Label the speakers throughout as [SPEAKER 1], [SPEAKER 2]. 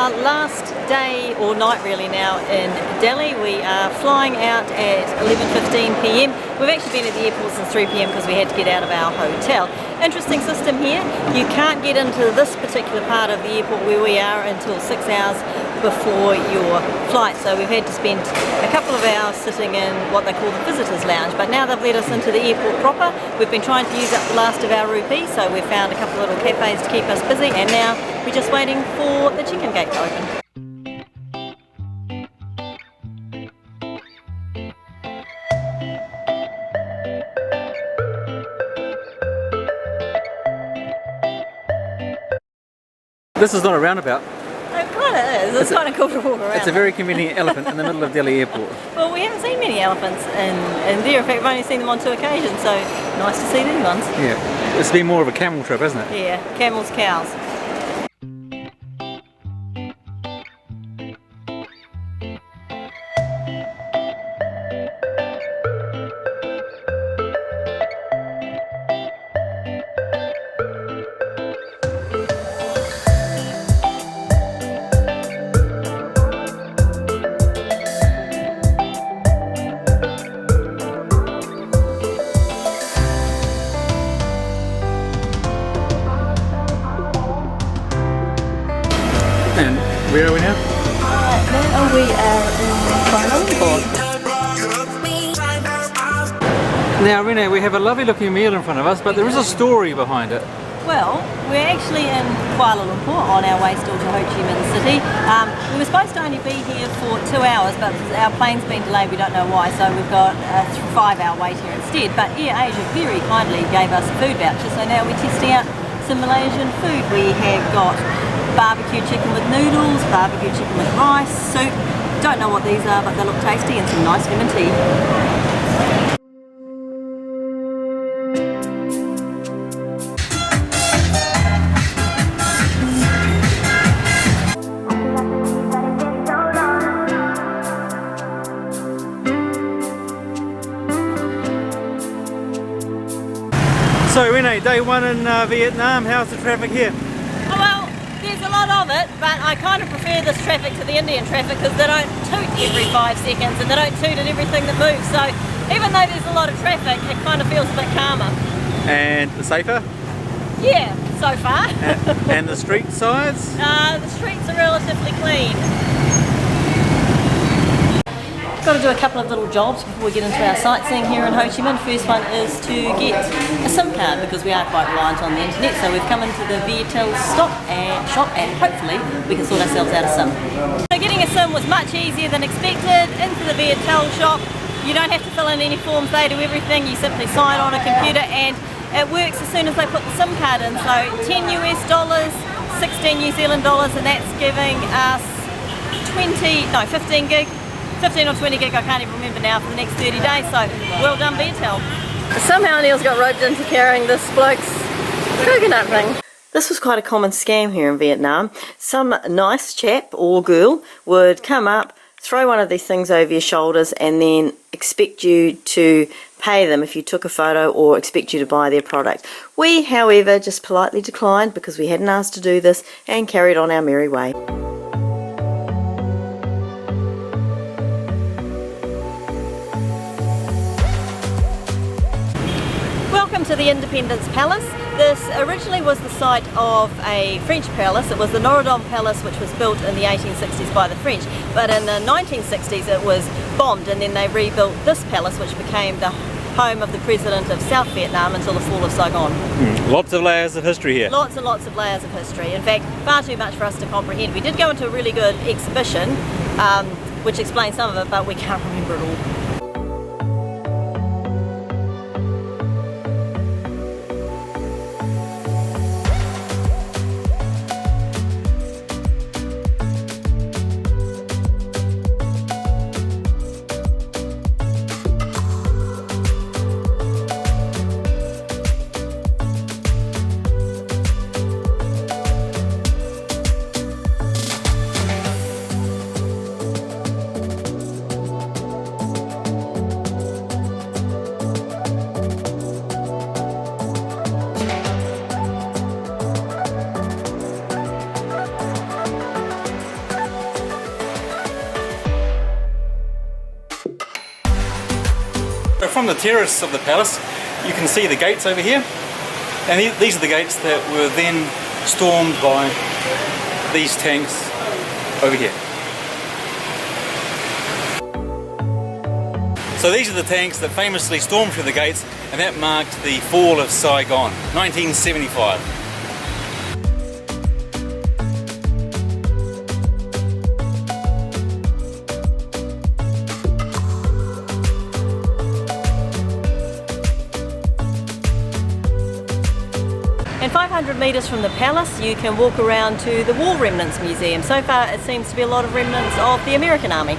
[SPEAKER 1] our last day or night really now in Delhi. We are flying out at 11:15 p.m. We've actually been at the airport since 3 p.m. because we had to get out of our hotel. Interesting system here. You can't get into this particular part of the airport where we are until 6 hours before your flight, so we've had to spend a couple of hours sitting in what they call the visitors lounge, but now they've let us into the airport proper. We've been trying to use up the last of our rupees, so we've found a couple of little cafes to keep us busy, and now we're just waiting for the chicken gate to open.
[SPEAKER 2] This is not a roundabout.
[SPEAKER 1] It kind of is. It's kind of cool to walk around.
[SPEAKER 2] It's a very convenient elephant in the middle of Delhi Airport.
[SPEAKER 1] Well, we haven't seen many elephants in there. In fact, we've only seen them on 2 occasions, so nice to see these ones.
[SPEAKER 2] Yeah, it's been more of a camel trip, hasn't it?
[SPEAKER 1] Yeah, camels, cows.
[SPEAKER 2] And where are we now?
[SPEAKER 1] Now we are in Kuala Lumpur.
[SPEAKER 2] Now, Renee, we have a lovely looking meal in front of us, but there is a story behind it.
[SPEAKER 1] Well, we're actually in Kuala Lumpur on our way still to Ho Chi Minh City. We were supposed to only be here for 2 hours, but our plane's been delayed, we don't know why, so we've got a 5-hour wait here instead. But Air Asia very kindly gave us a food voucher, so now we're testing out some Malaysian food. We have got barbecue chicken with noodles, barbecue chicken with rice, soup. Don't know what these are, but they look tasty, and some nice lemon tea.
[SPEAKER 2] So, Renee, day one in Vietnam, how's the traffic here?
[SPEAKER 1] Oh, well, there's a lot of it, but I kind of prefer this traffic to the Indian traffic because they don't toot every 5 seconds and they don't toot at everything that moves. So even though there's a lot of traffic, it kind of feels a bit calmer.
[SPEAKER 2] And safer?
[SPEAKER 1] Yeah, so far.
[SPEAKER 2] And the street sides?
[SPEAKER 1] The streets are relatively clean. Got to do a couple of little jobs before we get into our sightseeing here in Ho Chi Minh. First one is to get a SIM card because we are quite reliant on the internet. So we've come into the Viettel shop and hopefully we can sort ourselves out a SIM. So getting a SIM was much easier than expected. Into the Viettel shop, you don't have to fill in any forms, they do everything. You simply sign on a computer and it works as soon as they put the SIM card in. So $10 US, 16 New Zealand dollars, and that's giving us 15 gig. 15 or 20 gig, I can't even remember now, for the next 30 days, so well done Viettel. Somehow Neil's got roped into carrying this bloke's coconut ring. This was quite a common scam here in Vietnam. Some nice chap or girl would come up, throw one of these things over your shoulders and then expect you to pay them if you took a photo or expect you to buy their product. We, however, just politely declined because we hadn't asked to do this and carried on our merry way. Welcome to the Independence Palace. This originally was the site of a French palace. It was the Norodom Palace, which was built in the 1860s by the French, but in the 1960s it was bombed and then they rebuilt this palace, which became the home of the president of South Vietnam until the fall of Saigon.
[SPEAKER 2] Lots of layers of history here.
[SPEAKER 1] Lots and lots of layers of history. In fact, far too much for us to comprehend. We did go into a really good exhibition which explains some of it, but we can't remember it all.
[SPEAKER 2] from the terrace of the palace, you can see the gates over here. And these are the gates that were then stormed by these tanks over here. So these are the tanks that famously stormed through the gates, and that marked the fall of Saigon, 1975.
[SPEAKER 1] And 500 metres from the palace you can walk around to the War Remnants Museum. So far it seems to be a lot of remnants of the American Army.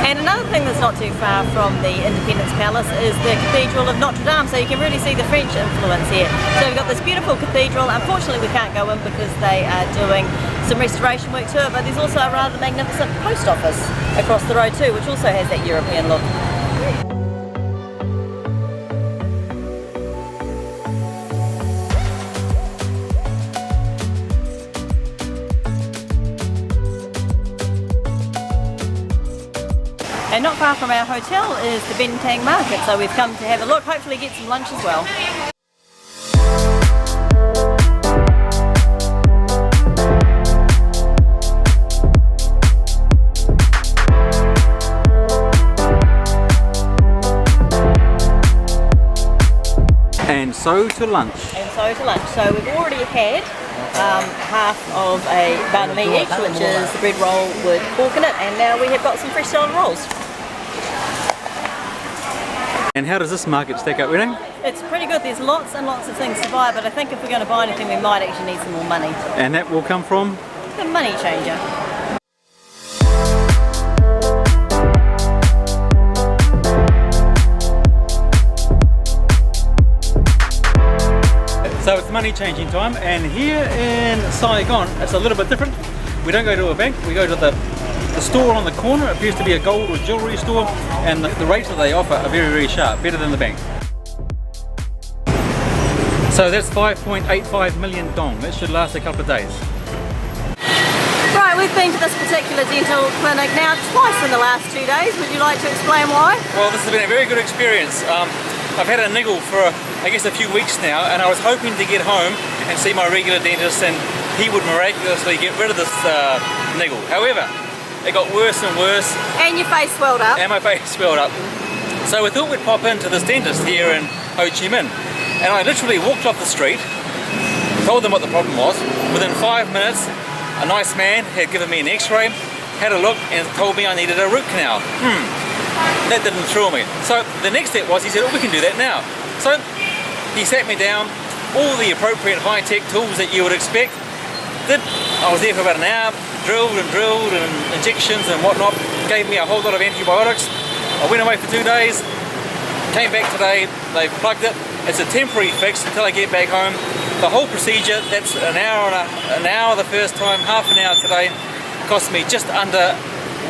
[SPEAKER 1] And another thing that's not too far from the Independence Palace is the Cathedral of Notre Dame, so you can really see the French influence here. So we've got this beautiful cathedral. Unfortunately we can't go in because they are doing some restoration work to it, but there's also a rather magnificent post office across the road too, which also has that European look. And not far from our hotel is the Bentang Market, so we've come to have a look, hopefully get some lunch as well.
[SPEAKER 2] And so to lunch.
[SPEAKER 1] So we've already had half of a banh mi each, which is the bread roll with pork in it, and now we have got some fresh salad rolls.
[SPEAKER 2] And how does this market stack up, Renee?
[SPEAKER 1] It's pretty good. There's lots and lots of things to buy, but I think if we're going to buy anything we might actually need some more money.
[SPEAKER 2] And that will come from?
[SPEAKER 1] The money changer.
[SPEAKER 2] So it's money changing time, and here in Saigon it's a little bit different. We don't go to a bank, we go to the store on the corner. It appears to be a gold or jewellery store, and the rates that they offer are very, very sharp, better than the bank. So that's 5.85 million dong. That should last a couple of days.
[SPEAKER 1] Right, we've been to this particular dental clinic now twice in the last 2 days. Would you like to explain why?
[SPEAKER 2] Well, this has been a very good experience. I've had a niggle for I guess a few weeks now, and I was hoping to get home and see my regular dentist and he would miraculously get rid of this niggle. However, it got worse and worse.
[SPEAKER 1] And your face swelled up.
[SPEAKER 2] And my face swelled up. So we thought we'd pop into this dentist here in Ho Chi Minh. And I literally walked off the street, told them what the problem was. Within 5 minutes, a nice man had given me an x-ray, had a look and told me I needed a root canal. That didn't thrill me. So the next step was, he said, oh, we can do that now. So he sat me down, all the appropriate high-tech tools that you would expect. I was there for about an hour, drilled and injections and whatnot, gave me a whole lot of antibiotics. I went away for 2 days, came back today, they plugged it. It's a temporary fix until I get back home. The whole procedure, that's an hour the first time, half an hour today, cost me just under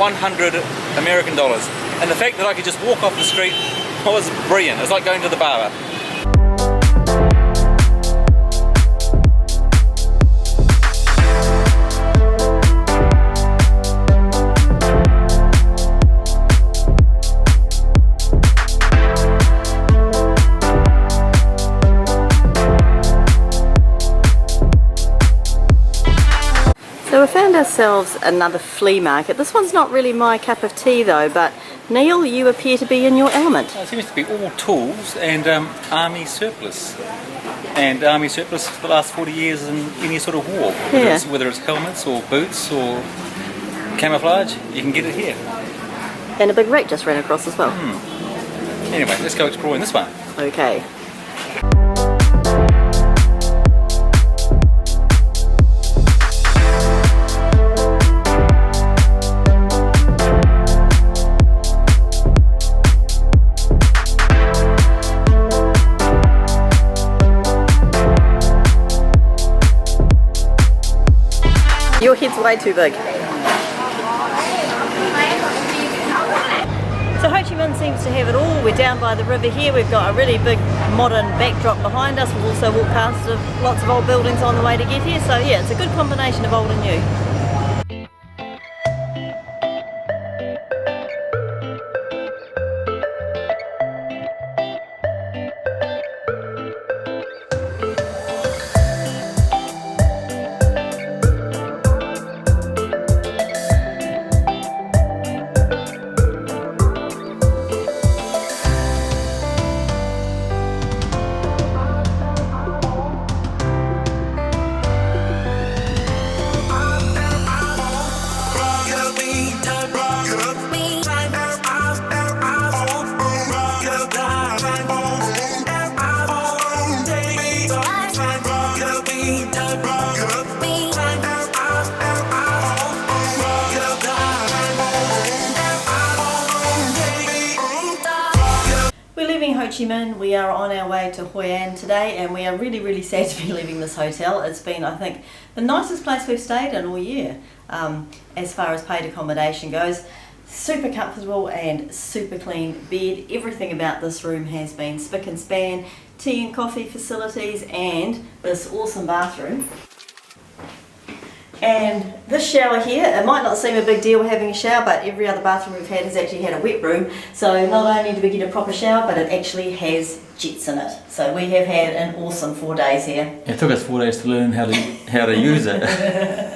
[SPEAKER 2] 100 American dollars. And the fact that I could just walk off the street was brilliant. It's like going to the barber.
[SPEAKER 1] So we found ourselves another flea market. This one's not really my cup of tea though, but Neil, you appear to be in your element.
[SPEAKER 2] It seems to be all tools and army surplus. And army surplus for the last 40 years in any sort of war. Whether it's helmets or boots or camouflage, you can get it here.
[SPEAKER 1] And a big wreck just ran across as well.
[SPEAKER 2] Anyway, let's go exploring this one.
[SPEAKER 1] Okay. Your head's way too big. seems to have it all. We're down by the river here. We've got a really big modern backdrop behind us. We've also walked past lots of old buildings on the way to get here. So yeah, it's a good combination of old and new. Ho Chi Minh. We are on our way to Hoi An today, and we are really sad to be leaving this hotel. It's been, I think, the nicest place we've stayed in all year as far as paid accommodation goes. Super comfortable and super clean bed. Everything about this room has been spick and span. Tea and coffee facilities and this awesome bathroom. And this shower here, it might not seem a big deal having a shower, but every other bathroom we've had has actually had a wet room. So not only do we get a proper shower, but it actually has jets in it. So we have had an awesome 4 days here.
[SPEAKER 2] It took us 4 days to learn how to use it.